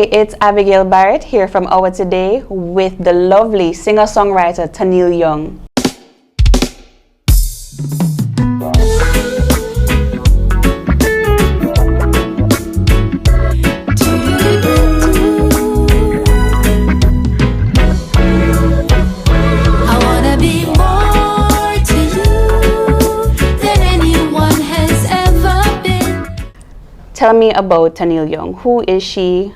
Hey, it's Abigail Barrett here from Our Today with the lovely singer-songwriter Tenielle Young. Tell me about Tenielle Young. Who is she?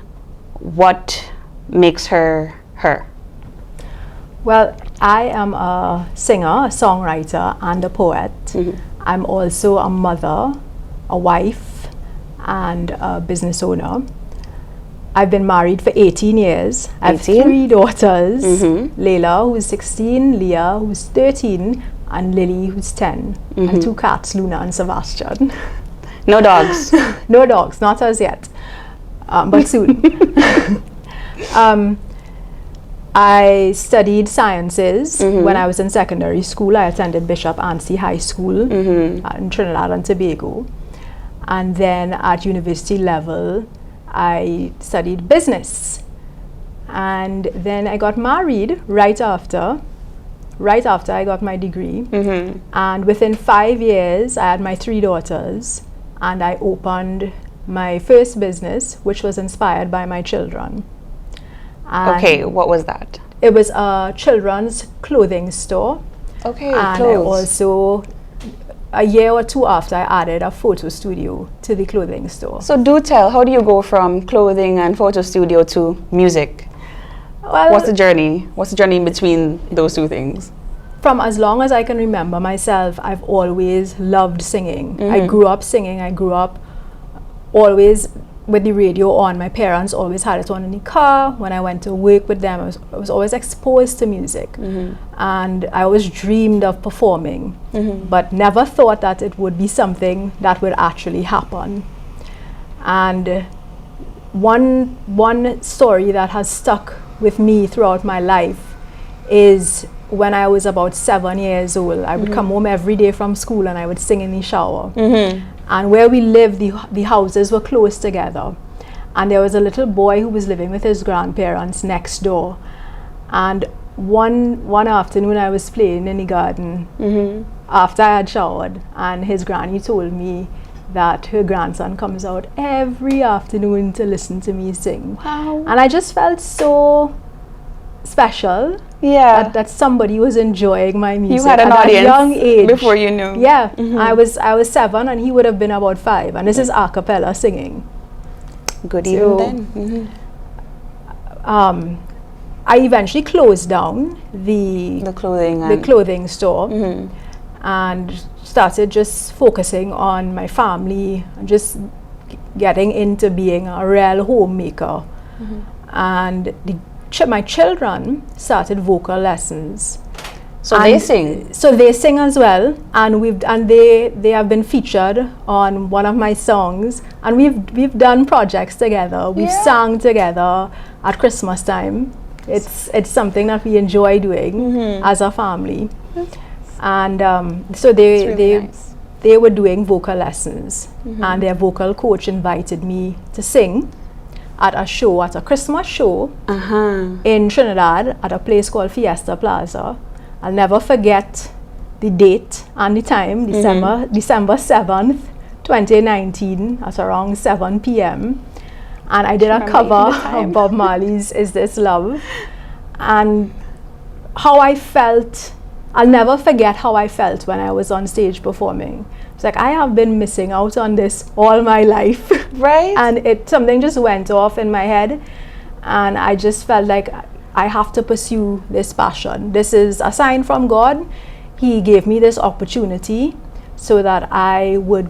What makes her her? Well, I am a singer, a songwriter, and a poet. I'm also a mother, a wife, and a business owner. I've been married for 18 years. I have 3 daughters, Layla, who's 16, Leah, who's 13, and Lily, who's 10, and 2 cats, Luna and Sebastian. No dogs? No dogs, not as yet, but soon. I studied sciences when I was in secondary school. I attended Bishop Anstey High School in Trinidad and Tobago. And then at university level, I studied business. And then I got married right after I got my degree. And within 5 years, I had my 3 daughters. And I opened my first business, which was inspired by my children. And okay, what was that? It was a children's clothing store. Okay, and clothes. I also, a year or 2 after, I added a photo studio to the clothing store. So do tell, how do you go from clothing and photo studio to music? Well, what's the journey? What's the journey in between those 2 things? From as long as I can remember myself, I've always loved singing. I grew up singing. I grew up always with the radio on. My parents always had it on in the car. When I went to work with them, I was always exposed to music. And I always dreamed of performing, but never thought that it would be something that would actually happen. And one story that has stuck with me throughout my life is when I was about 7 years old. I would come home every day from school and I would sing in the shower. And where we lived, the houses were close together. And there was a little boy who was living with his grandparents next door. And one afternoon I was playing in the garden after I had showered, and his granny told me that her grandson comes out every afternoon to listen to me sing. Wow. And I just felt so special. Yeah, that somebody was enjoying my music. You had an audience at a young age. Before you knew. Yeah, I was 7 and he would have been about 5, and this is a cappella singing. Good even then. I eventually closed down the clothing store and started just focusing on my family and just getting into being a real homemaker. And my children started vocal lessons. So they sing? So they sing as well, and they have been featured on one of my songs, and we've done projects together. We've sang together at Christmas time. It's something that we enjoy doing as a family. And so they were doing vocal lessons, and their vocal coach invited me to sing at a Christmas show in Trinidad at a place called Fiesta Plaza. I'll never forget the date and the time, December 7th, 2019 at around 7 p.m. And I did a cover of Bob Marley's Is This Love? And how I felt, I'll never forget how I felt when I was on stage performing. It's like, I have been missing out on this all my life. Right. And something just went off in my head, and I just felt like I have to pursue this passion. This is a sign from God. He gave me this opportunity so that I would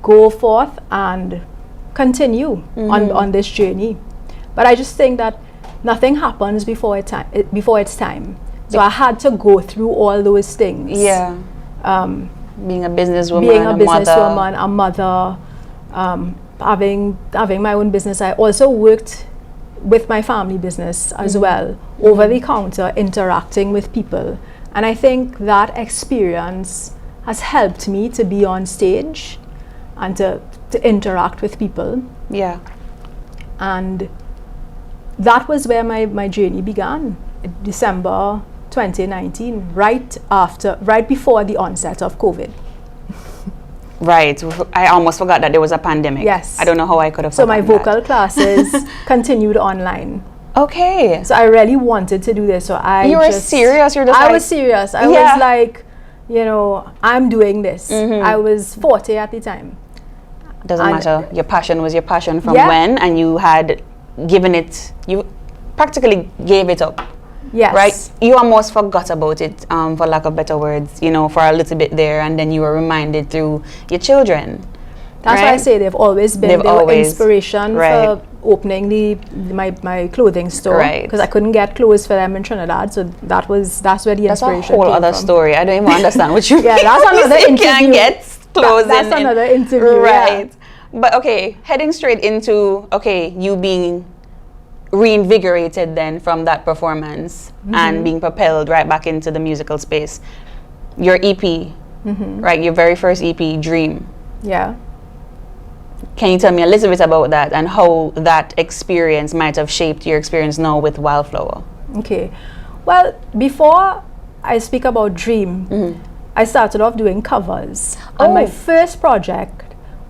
go forth and continue on this journey. But I just think that nothing happens before its time. So I had to go through all those things. Yeah. Being a businesswoman, a mother, having my own business. I also worked with my family business as well, over the counter, interacting with people. And I think that experience has helped me to be on stage and to interact with people. Yeah. And that was where my journey began, December 2019, right before the onset of COVID. Right. I almost forgot that there was a pandemic. Yes. I don't know how I could have So my forgotten vocal classes continued online. Okay. So I really wanted to do this. So You were serious? You're just I like, was serious. I Yeah. was like, you know, I'm doing this. I was 40 at the time. Doesn't And- matter. Your passion was your passion from Yeah. when, and you had given it, you practically gave it up. Yes. Right? You almost forgot about it, for lack of better words, you know, for a little bit there, and then you were reminded through your children. That's right? why I say they've always been They've they were always- inspiration right. for opening my clothing store. Right. Because I couldn't get clothes for them in Trinidad, so that's where the That's a inspiration whole came other from. story. I don't even understand what you Yeah, that's another you interview. can't get clothes That's in- another interview. Right. Yeah. But okay, heading straight into, okay, you being reinvigorated then from that performance and being propelled right back into the musical space. Your EP, right, your very first EP, Dream. Yeah. Can you tell me a little bit about that and how that experience might have shaped your experience now with Wildflower? Okay. Well, before I speak about Dream, I started off doing covers. And my Oh. first project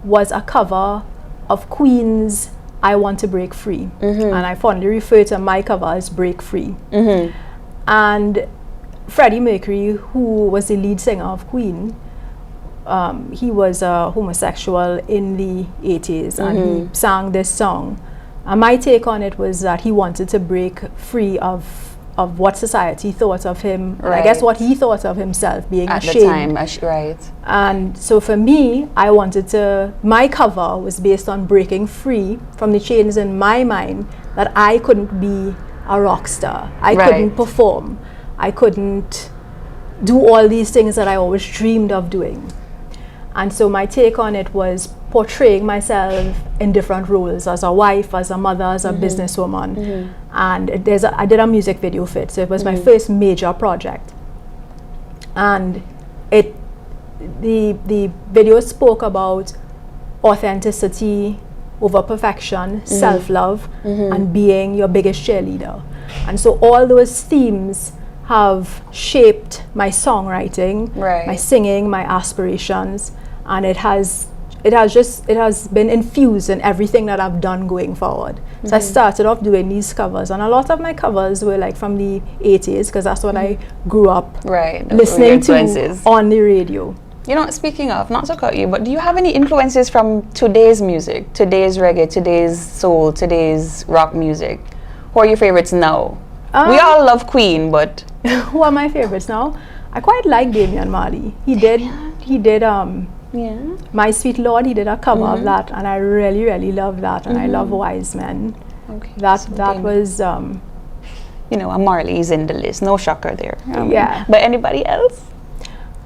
was a cover of Queen's I Want to Break Free. And I fondly refer to my cover as Break Free. And Freddie Mercury, who was the lead singer of Queen, he was a homosexual in the 80s and he sang this song. And my take on it was that he wanted to break free of what society thought of him, and I guess Right. what he thought of himself, being At ashamed. the time, right. And so for me, my cover was based on breaking free from the chains in my mind that I couldn't be a rock star. I Right. couldn't perform. I couldn't do all these things that I always dreamed of doing. And so my take on it was portraying myself in different roles, as a wife, as a mother, as a businesswoman. And I did a music video for it, so it was my first major project. And the video spoke about authenticity over perfection, self-love, and being your biggest cheerleader. And so all those themes have shaped my songwriting, Right. my singing, my aspirations, and it has been infused in everything that I've done going forward. So I started off doing these covers, and a lot of my covers were like from the 80s, because that's what I grew up Right. listening to Influences. on the radio. You know, speaking of, not to cut you, but do you have any influences from today's music, today's reggae, today's soul, today's rock music? Who are your favorites now? We all love Queen, but Who are my favorites now? I quite like Damian Marley. He did yeah. My Sweet Lord, he did a cover of that, and I really, really love that, and I love Wise Men. Okay. That so that Damian. was You know, a Marley's in the list. No shocker there. Yeah. But anybody else?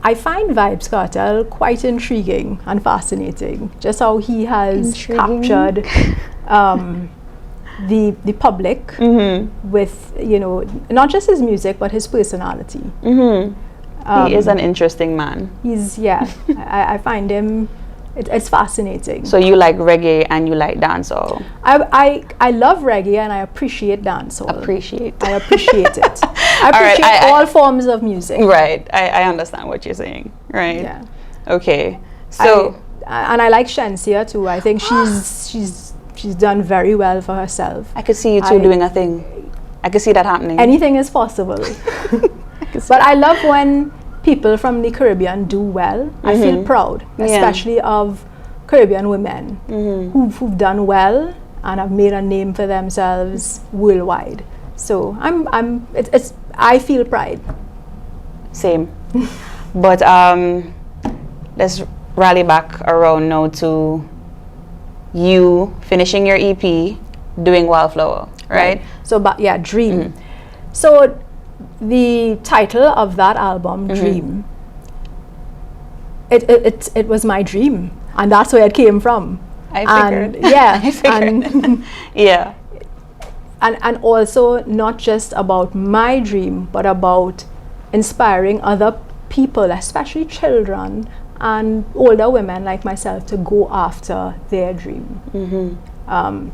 I find Vybz Kartel quite intriguing and fascinating. Just how he has Intriguing. captured the public with, you know, not just his music but his personality. He is an interesting man. He's I find him. It's fascinating. So you like reggae and you like dancehall. I love reggae and I appreciate dancehall. I appreciate it. I appreciate right, all forms of music. Right. I understand what you're saying. Right. Yeah. Okay. So and I like Shensia too. I think she's done very well for herself. I could see you two doing a thing. I could see that happening. Anything is possible. But I love when people from the Caribbean do well. I feel proud, especially of Caribbean women who've done well and have made a name for themselves worldwide. So I feel pride. Same. But let's rally back around now to you finishing your EP, doing Wildflower, right? So, but yeah, Dream. So the title of that album, Dream, it was my dream, and that's where it came from. I figured. And, yeah, I figured. and Yeah. and also not just about my dream, but about inspiring other people, especially children and older women like myself, to go after their dream.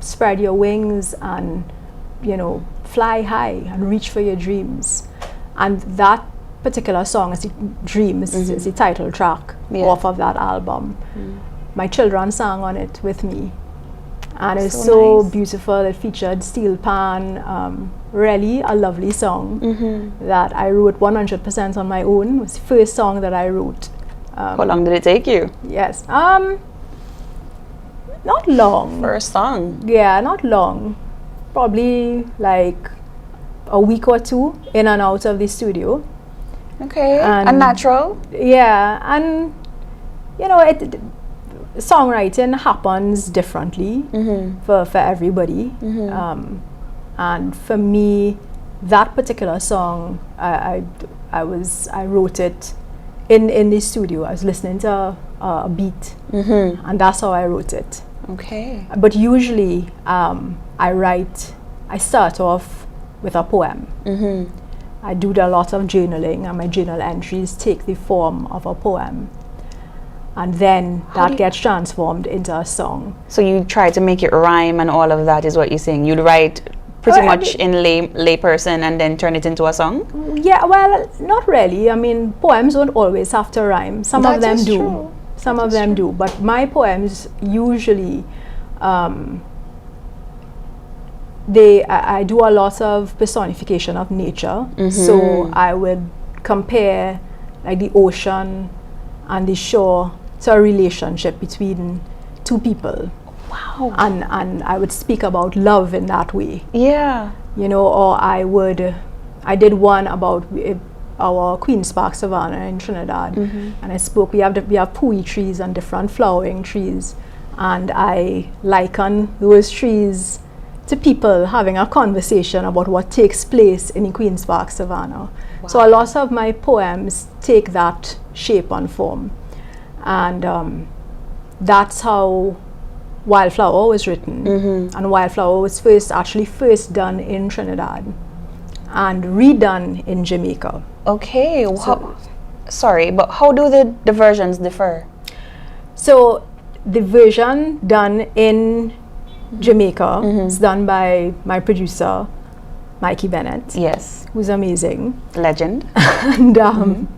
Spread your wings and fly high and reach for your dreams. And that particular song is Dreams, is the title track off of that album. My children sang on it with me, and it's so nice. Beautiful. It featured steel pan, really a lovely song that I wrote 100% on my own. It was the first song that I wrote. How long did it take you? Yes, not long. First song? Yeah, not long. Probably like a week or two in and out of the studio. Okay, and natural? Yeah, and songwriting happens differently for everybody. And for me, that particular song, I wrote it in the studio. I was listening to a beat, and that's how I wrote it. Okay. But usually, I start off with a poem. I do a lot of journaling, and my journal entries take the form of a poem. And then that gets transformed into a song. So you try to make it rhyme and all of that is what you're saying? You'd write pretty much in lay person and then turn it into a song? Yeah, well, not really. I mean, poems don't always have to rhyme. Some of them do. True. Some of them do. But my poems usually, I do a lot of personification of nature. So I would compare like the ocean and the shore to a relationship between two people. Wow. And I would speak about love in that way. Yeah. Or I did one about our Queen's Park Savannah in Trinidad, and I spoke, we have pui trees and different flowering trees, and I liken those trees to people having a conversation about what takes place in the Queen's Park Savannah. Wow. So a lot of my poems take that shape and form, and that's how Wildflower was written. And Wildflower was first done in Trinidad and redone in Jamaica. Okay. Sorry, but how do the versions differ? So the version done in Jamaica is done by my producer, Mikey Bennett. Yes. Who's amazing. Legend. And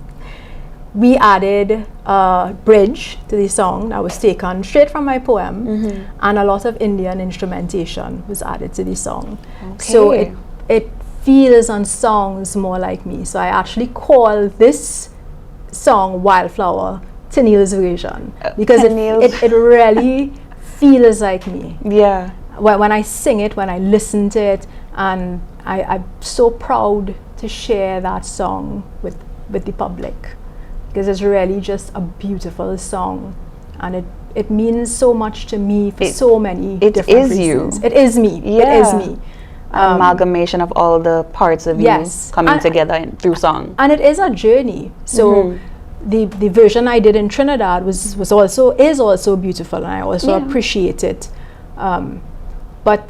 we added a bridge to the song that was taken straight from my poem, and a lot of Indian instrumentation was added to the song. Okay. So it feels and sounds more like me. So I actually call this song Wildflower Tenielle's version, because it really feels like me. Yeah. When I sing it, when I listen to it, and I'm so proud to share that song with the public, because it's really just a beautiful song, and it means so much to me for so many different reasons. It is me. Yeah. It is me. Amalgamation of all the parts of you coming together through song. And it is a journey. So the version I did in Trinidad is also beautiful, and I also appreciate it. But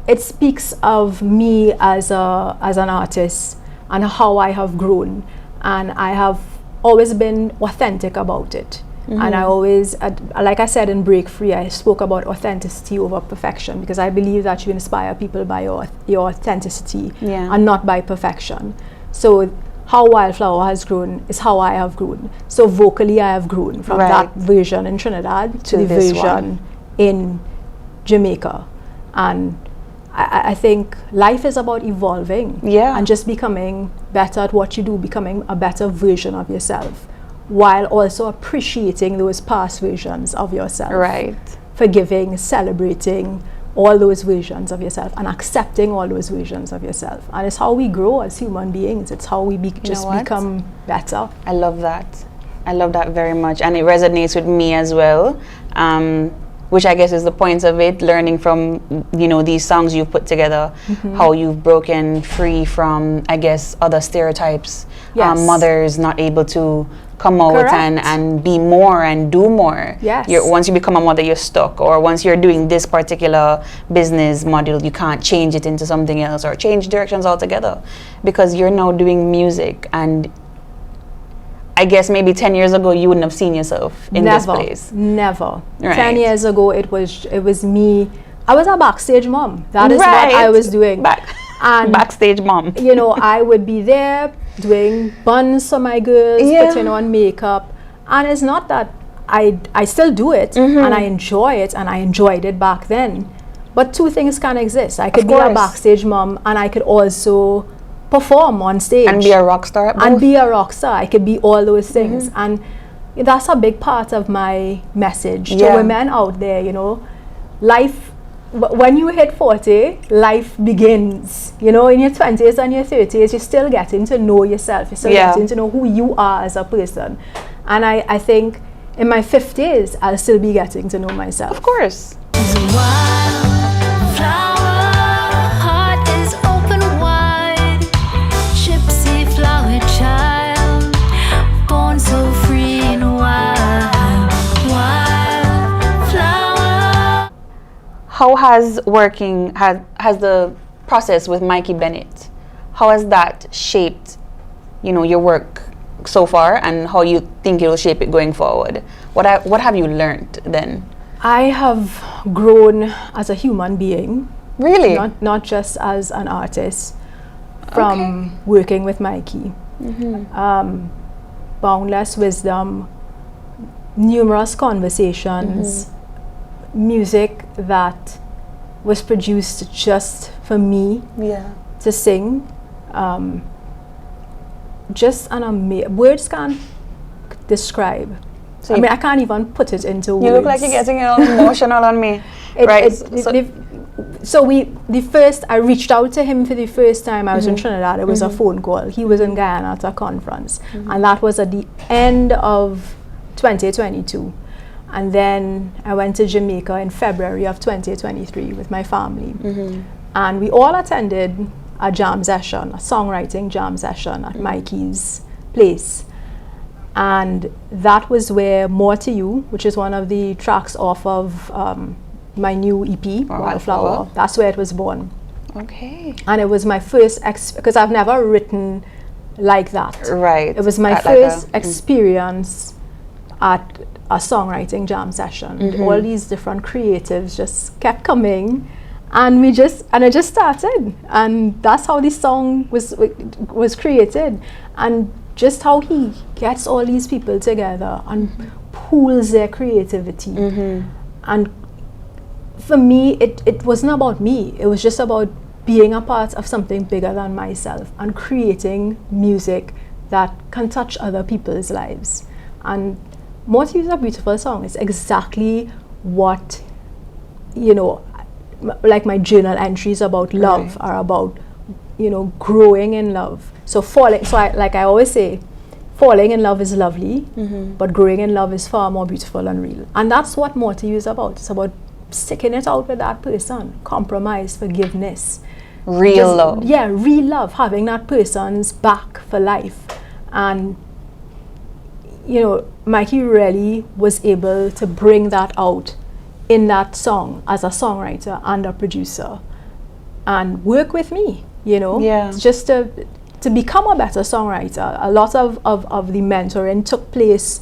it speaks of me as an artist and how I have grown, and I have always been authentic about it. And I always, like I said in Break Free, I spoke about authenticity over perfection, because I believe that you inspire people by your authenticity and not by perfection. So how Wildflower has grown is how I have grown. So vocally I have grown from that version in Trinidad to the version in Jamaica. And I think life is about evolving and just becoming better at what you do, becoming a better version of yourself, while also appreciating those past versions of yourself. Right. Forgiving, celebrating all those versions of yourself, and accepting all those versions of yourself. And it's how we grow as human beings. It's how we become better. I love that. I love that very much. And it resonates with me as well. Which I guess is the point of it, learning from, these songs you've put together, how you've broken free from, I guess, other stereotypes. Mothers not able to come out and be more and do more. Yes. Once you become a mother, you're stuck. Or once you're doing this particular business model, you can't change it into something else or change directions altogether, because you're now doing music. And I guess maybe 10 years ago you wouldn't have seen yourself in this place. Never. Right. 10 years ago it was me I was a backstage mom. That is what I was doing. And backstage mom. You know, I would be there doing buns for my girls, putting on makeup. And it's not that I still do it and I enjoy it, and I enjoyed it back then. But two things can exist. I could be a backstage mom, and I could also perform on stage. And be a rock star. And be a rock star. I could be all those things. And that's a big part of my message to women out there, you know. Life, when you hit 40, life begins. You know, in your 20s and your 30s, you're still getting to know yourself. You're still getting to know who you are as a person. And I think in my 50s, I'll still be getting to know myself. Of course. How has the process with Mikey Bennett, how has that shaped, you know, your work so far, and how you think it will shape it going forward? What have you learned then? I have grown as a human being. Really? Not just as an artist from working with Mikey. Boundless wisdom, numerous conversations, music that was produced just for me to sing. Just an words can't describe. So I mean, I can't even put it into words. You look like you're getting all emotional on me. I reached out to him for the first time. I was in Trinidad. It was a phone call. He was in Guyana at a conference, and that was at the end of 2022. And then I went to Jamaica in February of 2023 with my family. And we all attended a jam session, a songwriting jam session at Mikey's place. And that was where More to You, which is one of the tracks off of my new EP, Wildflower, that's where it was born. Okay. And it was my first, because I've never written like that. Right. It was my first experience at a songwriting jam session. All these different creatives just kept coming, and I just started, and that's how this song was created, and just how he gets all these people together and pools their creativity. And for me, it wasn't about me. It was just about being a part of something bigger than myself and creating music that can touch other people's lives. And More to You is a beautiful song. It's exactly what, you know, like my journal entries about love are about, you know, growing in love. So I always say, falling in love is lovely, but growing in love is far more beautiful and real. And that's what More to You is about. It's about sticking it out with that person, compromise, forgiveness. Real love. Yeah, real love, having that person's back for life. And you know, Mikey really was able to bring that out in that song as a songwriter and a producer, and work with me, you know, just to become a better songwriter. A lot of the mentoring took place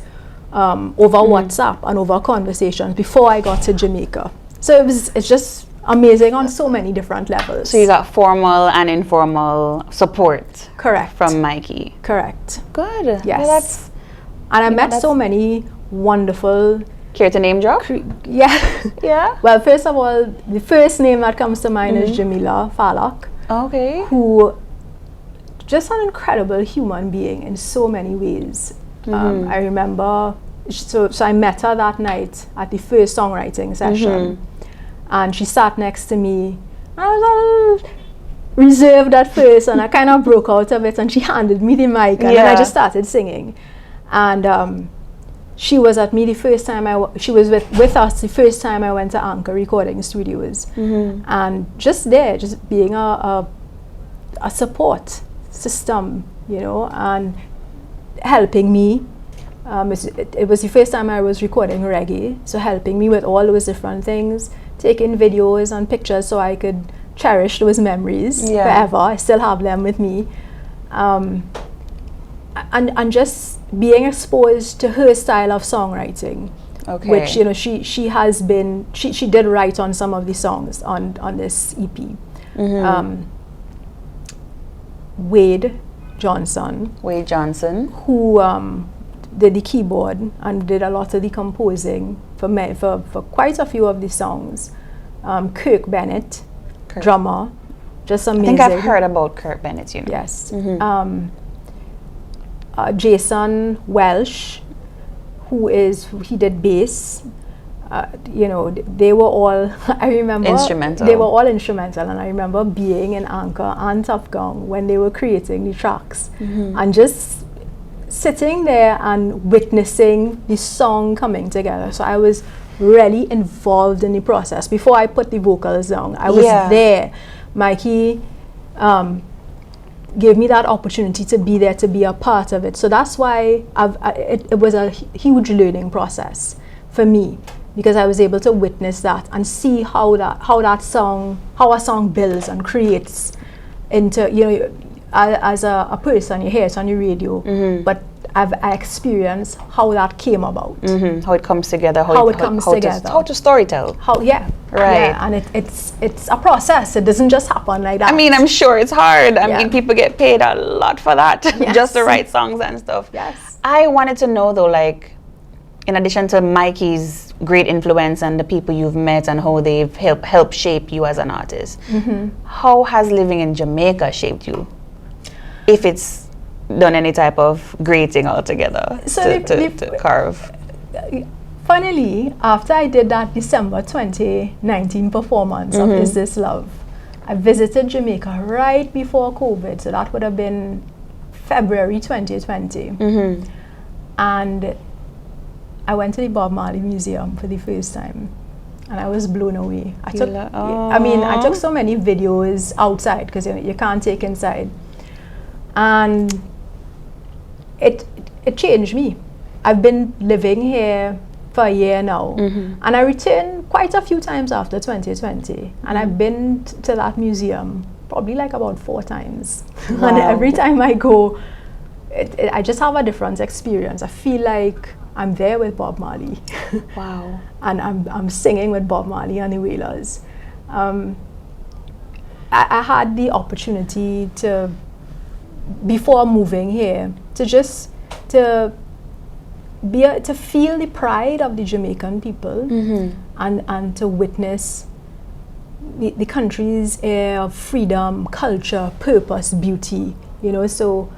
over WhatsApp and over conversations before I got to Jamaica. So it's just amazing on so many different levels. So you got formal and informal support. Correct. From Mikey. Correct. Good. Yes. Well, and I met so many wonderful. Care to name drop? Yeah. Well, first of all, the first name that comes to mind is Jamila Falak. Okay. Who, just an incredible human being in so many ways. I remember, so I met her that night at the first songwriting session, and she sat next to me. I was all reserved at first, and I kind of broke out of it, and she handed me the mic, and then I just started singing. And she was at me the first time she was with us the first time I went to Anchor Recording Studios, and just being a support system, you know, and helping me. It was the first time I was recording reggae, so helping me with all those different things, taking videos and pictures so I could cherish those memories forever. I still have them with me. And just being exposed to her style of songwriting, Okay. which she has been she did write on some of the songs on this EP. Wade Johnson, who did the keyboard and did a lot of the composing for quite a few of the songs. Kirk Bennett, drummer, just amazing. I think I've heard about Kirk Bennett, Yes. Jason Welsh, he did bass. They were all, I remember, instrumental. They were all instrumental, and I remember being in Anchor and Tough Gong when they were creating the tracks, and just sitting there and witnessing the song coming together. So I was really involved in the process. Before I put the vocals down, I was there. Mikey gave me that opportunity to be there, to be a part of it. So that's why it was a huge learning process for me, because I was able to witness that and see how a song builds and creates into, as a person, you hear it on your radio, but I experienced how that came about. How it comes together. How to storytell. Right. And it's a process. It doesn't just happen like that. I mean, I'm sure it's hard. I mean, people get paid a lot for that, just to write songs and stuff. Yes. I wanted to know though, like, in addition to Mikey's great influence and the people you've met and how they've helped shape you as an artist, how has living in Jamaica shaped you? If it's done any type of grating altogether to carve. Funnily, after I did that December 2019 performance of Is This Love, I visited Jamaica right before COVID, so that would have been February 2020. And I went to the Bob Marley Museum for the first time, and I was blown away. I took so many videos outside, because you can't take inside, and it changed me. I've been living here for a year now, and I returned quite a few times after 2020, and I've been to that museum probably like about 4 times. Wow. And every time I go, I just have a different experience. I feel like I'm there with Bob Marley. Wow. And I'm singing with Bob Marley and the Wailers. I had the opportunity to, before moving here, to feel the pride of the Jamaican people, and to witness the country's air of freedom, culture, purpose, beauty. So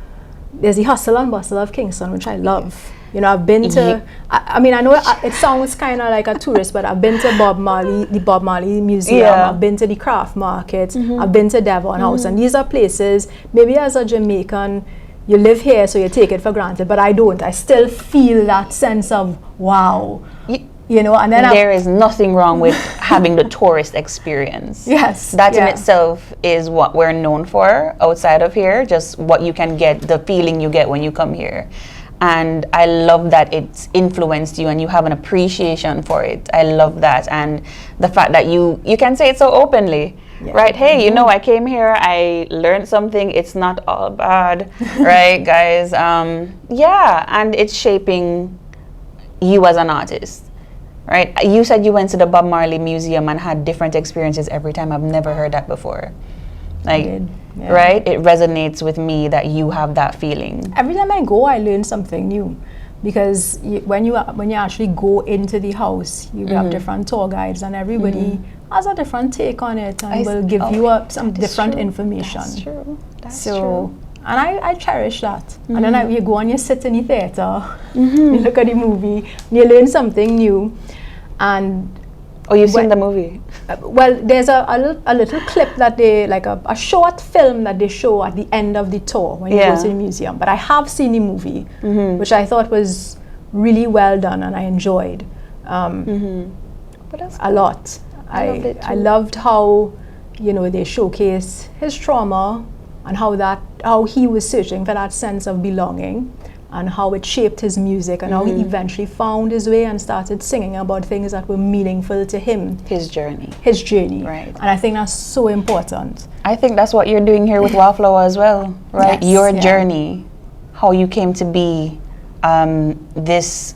there's the hustle and bustle of Kingston, which I love. I've been to, I mean, I know it sounds kind of like a tourist, but I've been to the Bob Marley Museum, I've been to the craft market, I've been to Devon House, and these are places, maybe as a Jamaican, you live here, so you take it for granted, but I don't. I still feel that sense of, wow. And then there is nothing wrong with having the tourist experience. Yes. That in itself is what we're known for outside of here, just what you can get, the feeling you get when you come here. And I love that it's influenced you and you have an appreciation for it. I love that. And the fact that you can say it so openly, right? Hey, I came here, I learned something, it's not all bad, right, guys? And it's shaping you as an artist, right? You said you went to the Bob Marley Museum and had different experiences every time. I've never heard that before. Right? It resonates with me that you have that feeling. Every time I go, I learn something new, because when you actually go into the house, you have different tour guides, and everybody has a different take on it, and will give you some different information. That's true. That's true. true. And I cherish that. And then you go and you sit in the theater, you look at the movie, and you learn something new. And you've seen the movie? Well, there's a little clip that they, like a short film that they show at the end of the tour when you go to the museum. But I have seen the movie, which I thought was really well done, and I enjoyed a lot. I loved how, they showcase his trauma, and how he was searching for that sense of belonging, and how it shaped his music, and how he eventually found his way and started singing about things that were meaningful to him. His journey. Right. And I think that's so important. I think that's what you're doing here with Wildflower as well, right? Yes, your journey, how you came to be this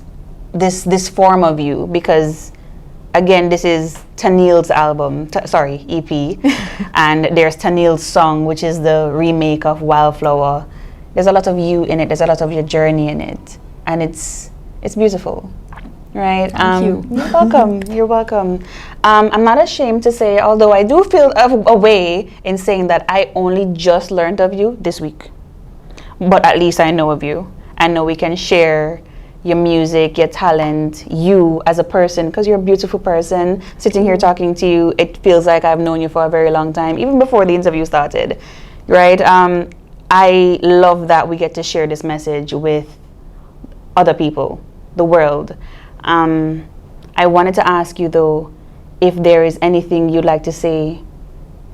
this form of you, because again, this is Tenielle's album, EP, and there's Tenielle's song, which is the remake of Wildflower. There's a lot of you in it. There's a lot of your journey in it, and it's beautiful, right? Thank you. You're welcome. You're welcome. I'm not ashamed to say, although I do feel a way in saying that I only just learned of you this week, but at least I know of you. I know we can share your music, your talent, you as a person, because you're a beautiful person. Sitting here talking to you, it feels like I've known you for a very long time, even before the interview started, right? I love that we get to share this message with other people, the world. I wanted to ask you though, if there is anything you'd like to say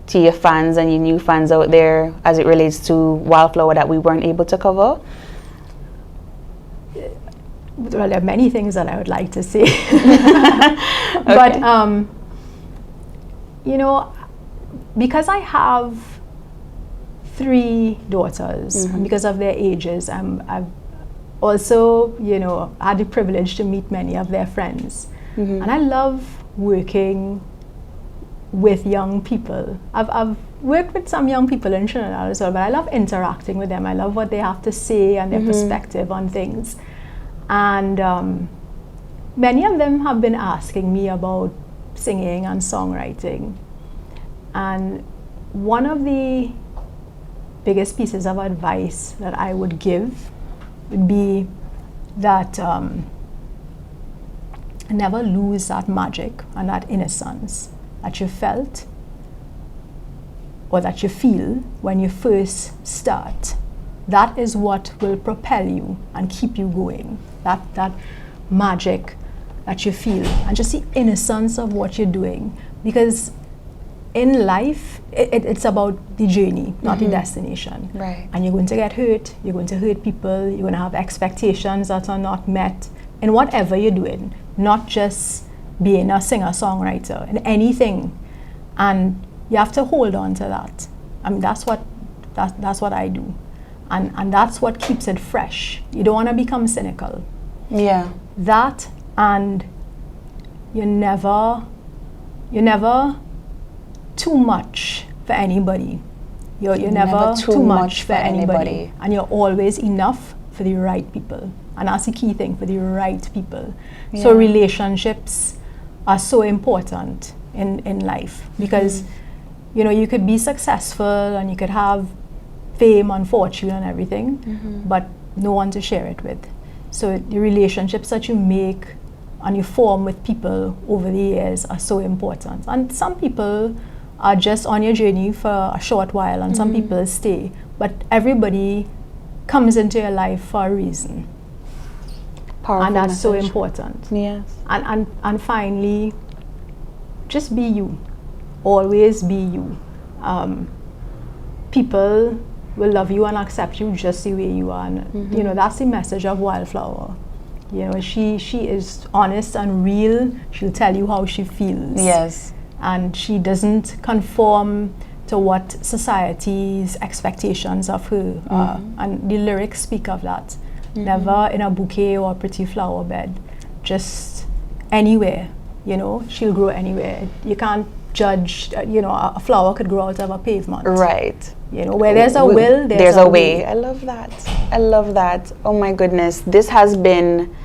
to your fans and your new fans out there as it relates to Wildflower that we weren't able to cover. Well, there are many things that I would like to say. Okay. But, you know, because I have 3 daughters, and because of their ages, I've also, you know, had the privilege to meet many of their friends. And I love working with young people. I've worked with some young people in Trinidad as well, but I love interacting with them. I love what they have to say and their perspective on things. And many of them have been asking me about singing and songwriting. And one of the biggest pieces of advice that I would give would be that never lose that magic and that innocence that you felt or that you feel when you first start. That is what will propel you and keep you going. That magic that you feel, and just the innocence of what you're doing. Because in life, it's about the journey, not the destination. Right. And you're going to get hurt, you're going to hurt people, you're going to have expectations that are not met in whatever you're doing, not just being a singer-songwriter, in anything. And you have to hold on to that. I mean, that's what I do. And that's what keeps it fresh. You don't want to become cynical. Yeah. That, and you're never too much for anybody. You're never too much for anybody. And you're always enough for the right people. And that's the key thing, for the right people. Yeah. So relationships are so important in life, because you know, you could be successful and you could have fame and fortune and everything, but no one to share it with. So the relationships that you make and you form with people over the years are so important. And some people are just on your journey for a short while, and some people stay. But everybody comes into your life for a reason. Powerful and that's message. so important. Yes. And finally, just be you. Always be you. People will love you and accept you just the way you are. And you know, that's the message of Wildflower. You know, she is honest and real. She'll tell you how she feels. Yes. And she doesn't conform to what society's expectations of her are. And the lyrics speak of that. Never in a bouquet or a pretty flower bed. Just anywhere, you know, she'll grow anywhere. You can't judge, you know, a flower could grow out of a pavement. Right. You know, where there's a will, there's a way. I love that. I love that. Oh my goodness. This has been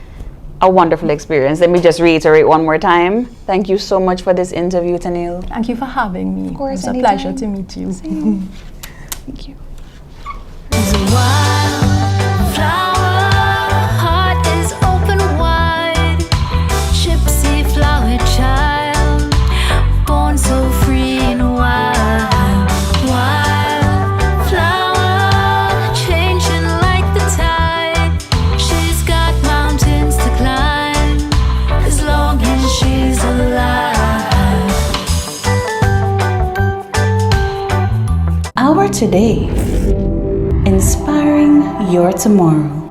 a wonderful experience. Let me just reiterate one more time. Thank you so much for this interview, Tenielle. Thank you for having me. Of course, it was a pleasure to meet you. Thank you. OurToday, inspiring your tomorrow.